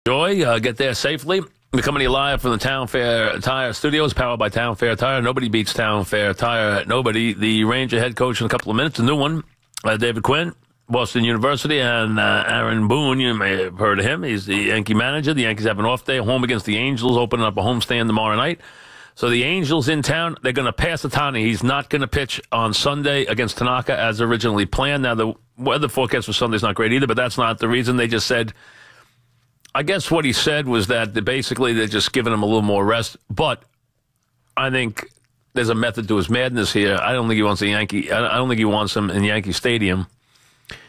enjoy. Get there safely. We're coming to you live from the Town Fair Tire Studios, powered by Town Fair Tire. Nobody beats Town Fair Tire. Nobody. The Ranger head coach in a couple of minutes, a new one, David Quinn, Boston University, and Aaron Boone. You may have heard of him. He's the Yankee manager. The Yankees have an off day, home against the Angels, opening up a homestand tomorrow night. So the Angels in town, they're going to pass Ohtani. He's not going to pitch on Sunday against Tanaka as originally planned. Now, the weather forecast for Sunday is not great either, but that's not the reason. They just said, I guess what he said was that basically they're just giving him a little more rest. But I think there's a method to his madness here. I don't think he wants I don't think he wants him in Yankee Stadium.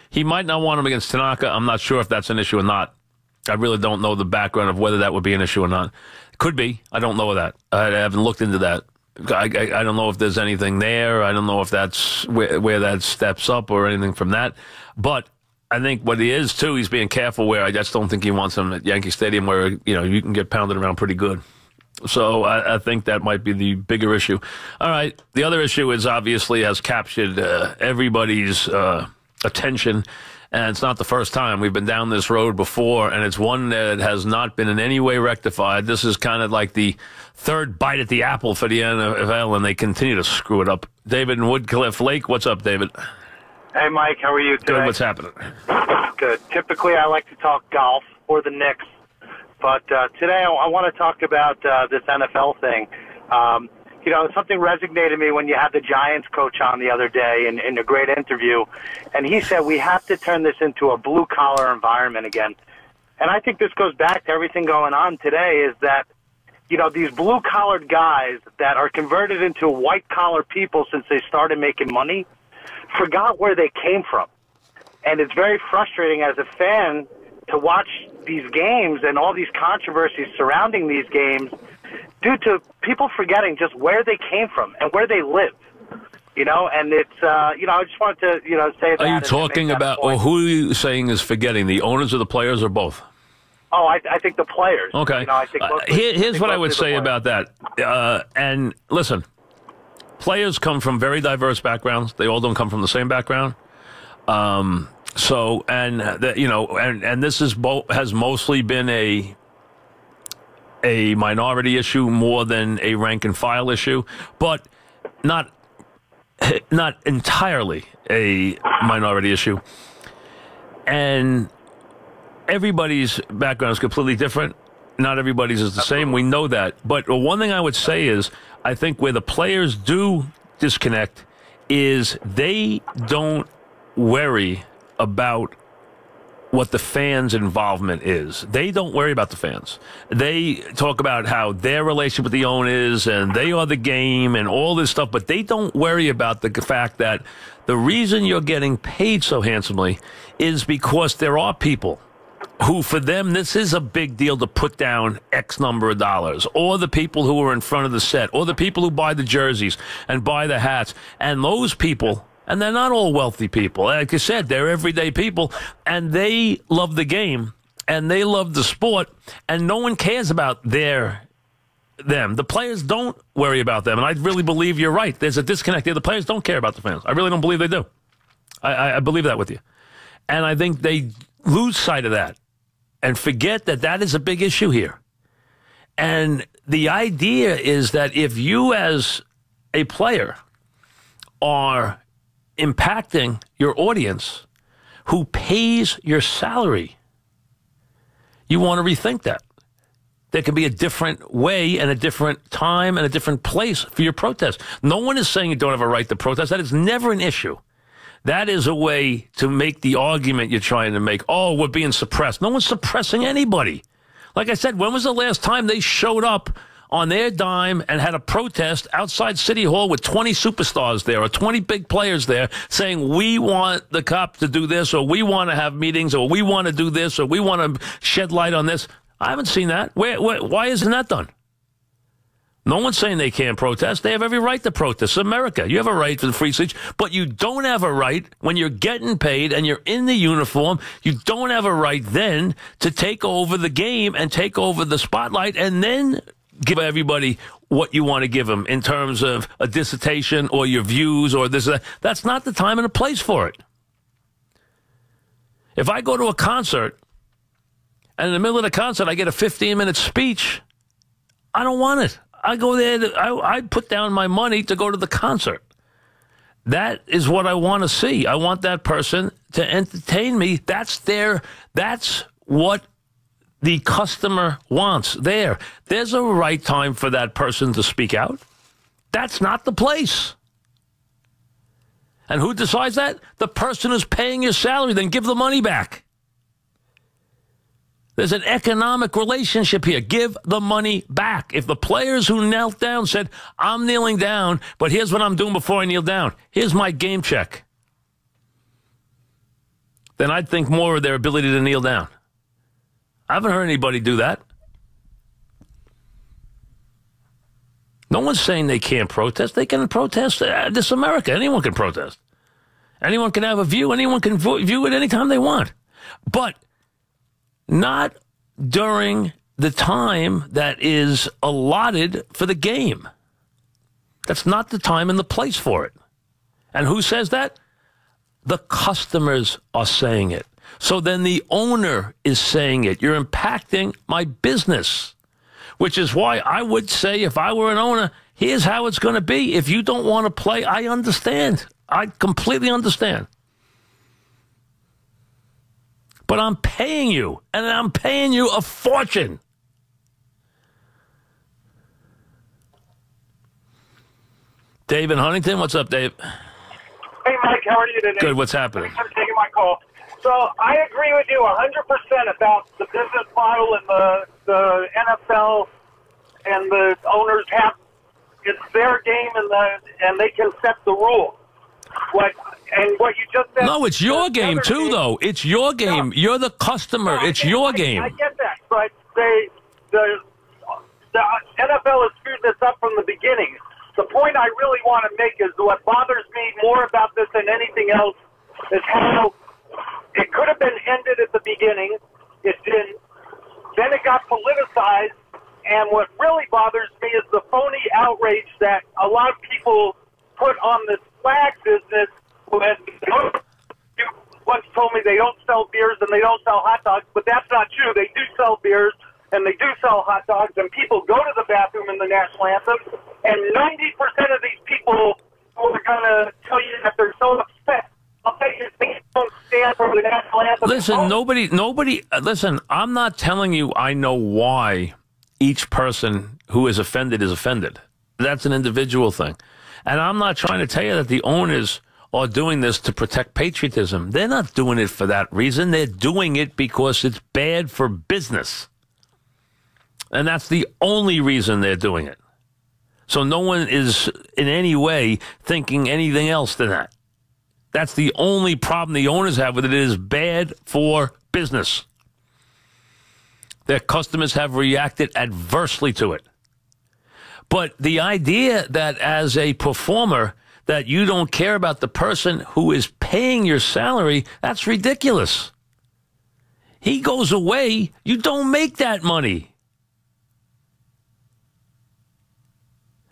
He might not want him against Tanaka. I'm not sure if that's an issue or not. I really don't know the background of whether that would be an issue or not. Could be. I don't know that. I haven't looked into that. I don't know if there's anything there. I don't know if that's where that steps up or anything from that. But I think what he is, too, he's being careful where I just don't think he wants him at Yankee Stadium where, you can get pounded around pretty good. So I think that might be the bigger issue. All right. The other issue is obviously has captured everybody's attention. And it's not the first time. We've been down this road before, and it's one that has not been in any way rectified. This is kind of like the third bite at the apple for the NFL, and they continue to screw it up. David in Woodcliff Lake, what's up, David? Hey, Mike, how are you today? Good, what's happening? Good. Typically, I like to talk golf or the Knicks, but today I want to talk about this NFL thing. Something resonated me when you had the Giants coach on the other day in a great interview, and he said we have to turn this into a blue-collar environment again. And I think this goes back to everything going on today is that, these blue-collared guys that are converted into white-collar people since they started making money forgot where they came from. And it's very frustrating as a fan to watch these games and all these controversies surrounding these games due to people forgetting just where they came from and where they live, and it's, I just wanted to, say that. Are you talking about, or who are you saying is forgetting, the owners or the players or both? Oh, I think the players. Okay. I think here's what I would say about that. And listen, players come from very diverse backgrounds. They all don't come from the same background. And this has mostly been a minority issue more than a rank and file issue, but not entirely a minority issue. And everybody's background is completely different. Not everybody's is the same. We know that. But one thing I would say is I think where the players do disconnect is they don't worry about what the fans' involvement is. They don't worry about the fans. They talk about how their relationship with the owner is and they are the game and all this stuff, but they don't worry about the fact that the reason you're getting paid so handsomely is because there are people who, for them, this is a big deal to put down X number of dollars, or the people who are in front of the set, or the people who buy the jerseys and buy the hats, and those people. And they're not all wealthy people. Like I said, they're everyday people, and they love the game, and they love the sport, and no one cares about them. The players don't worry about them, and I really believe you're right. There's a disconnect there. The players don't care about the fans. I really don't believe they do. I believe that with you. And I think they lose sight of that and forget that that is a big issue here. And the idea is that if you as a player are impacting your audience who pays your salary, you want to rethink that. There could be a different way and a different time and a different place for your protest. No one is saying you don't have a right to protest. That is never an issue. That is a way to make the argument you're trying to make. Oh, we're being suppressed. No one's suppressing anybody. Like I said, when was the last time they showed up on their dime and had a protest outside City Hall with 20 superstars there or 20 big players there saying, we want the cops to do this, or we want to have meetings, or we want to do this, or we want to shed light on this? I haven't seen that. Why isn't that done? No one's saying they can't protest. They have every right to protest. It's America. You have a right to free speech, but you don't have a right when you're getting paid and you're in the uniform. You don't have a right then to take over the game and take over the spotlight and then give everybody what you want to give them in terms of a dissertation or your views or this. That's not the time and the place for it. If I go to a concert and in the middle of the concert, I get a 15-minute speech. I don't want it. I go there. I put down my money to go to the concert. That is what I want to see. I want that person to entertain me. That's what the customer wants. There's a right time for that person to speak out. That's not the place. And who decides that? The person who's paying your salary. Then give the money back. There's an economic relationship here. Give the money back. If the players who knelt down said, I'm kneeling down, but here's what I'm doing before I kneel down. Here's my game check. Then I'd think more of their ability to kneel down. I haven't heard anybody do that. No one's saying they can't protest. They can protest. This is America. Anyone can protest. Anyone can have a view. Anyone can view it anytime they want. But not during the time that is allotted for the game. That's not the time and the place for it. And who says that? The customers are saying it. So then the owner is saying it. You're impacting my business, which is why I would say if I were an owner, here's how it's going to be. If you don't want to play, I understand. I completely understand. But I'm paying you, and I'm paying you a fortune. Dave in Huntington, what's up, Dave? Hey, Mike, how are you today? Good, what's happening? Thanks for taking my call. So I agree with you 100% about the business model and the NFL and the owners have, it's their game and they can set the rules. What you just said. No, it's your game too, though. It's your game. No, you're the customer. It's your game. I get that, but the NFL has screwed this up from the beginning. The point I really want to make is what bothers me more about this than anything else is how it could have been ended at the beginning. It didn't. Then it got politicized, and what really bothers me is the phony outrage that a lot of people put on this flag business. When you once told me they don't sell beers and they don't sell hot dogs, but that's not true. They do sell beers and they do sell hot dogs, and people go to the bathroom in the national anthem, and 90% of these people who are going to tell you that they're so upset, I'll tell you, they don't stand for the national anthem. Listen, listen, I'm not telling you I know why each person who is offended is offended. That's an individual thing. And I'm not trying to tell you that the owners are doing this to protect patriotism. They're not doing it for that reason. They're doing it because it's bad for business. And that's the only reason they're doing it. So no one is in any way thinking anything else than that. That's the only problem the owners have with it. It is bad for business. Their customers have reacted adversely to it. But the idea that as a performer that you don't care about the person who is paying your salary, that's ridiculous. He goes away, you don't make that money.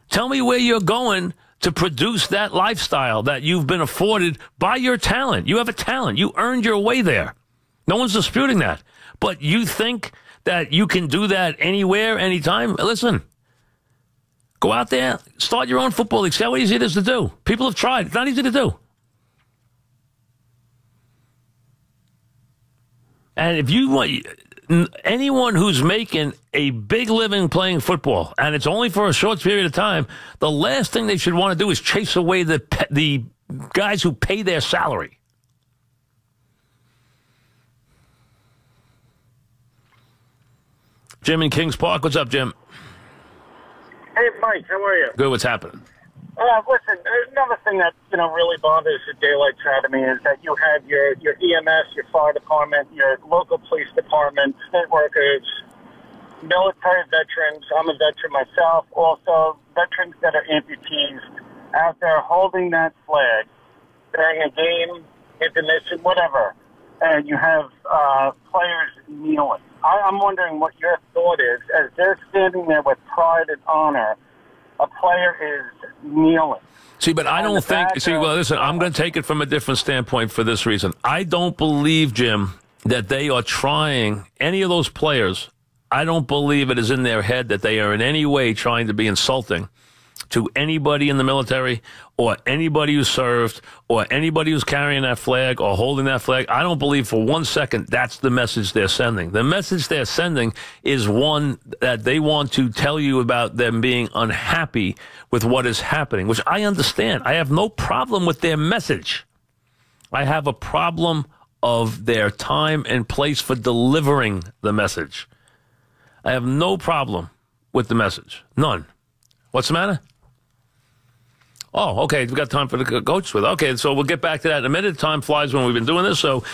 Tell me where you're going to produce that lifestyle that you've been afforded by your talent. You have a talent. You earned your way there. No one's disputing that. But you think that you can do that anywhere, anytime? Listen, go out there, start your own football league. See how easy it is to do. People have tried. It's not easy to do. And if you want, anyone who's making a big living playing football, and it's only for a short period of time, the last thing they should want to do is chase away the guys who pay their salary. Jim in Kings Park. What's up, Jim? Hey, Mike, how are you? Good. What's happening? Listen, another thing that really bothers the daylights out of me is that you have your EMS, your fire department, your local police department, state workers, military veterans. I'm a veteran myself. Also, veterans that are amputees out there holding that flag during a game, intermission, whatever, and you have players kneeling. I'm wondering what your thought is as they're standing there with pride and honor. A player is kneeling. See, but I don't think... See, well, listen, I'm going to take it from a different standpoint for this reason. I don't believe, Jim, that they are trying, any of those players, I don't believe it is in their head that they are in any way trying to be insulting to anybody in the military or anybody who served or anybody who's carrying that flag or holding that flag. I don't believe for 1 second that's the message they're sending. The message they're sending is one that they want to tell you about them being unhappy with what is happening, which I understand. I have no problem with their message. I have a problem of their time and place for delivering the message. I have no problem with the message. None. What's the matter? Oh, okay. We've got time for the coach with. Okay, so we'll get back to that in a minute. Time flies when we've been doing this. So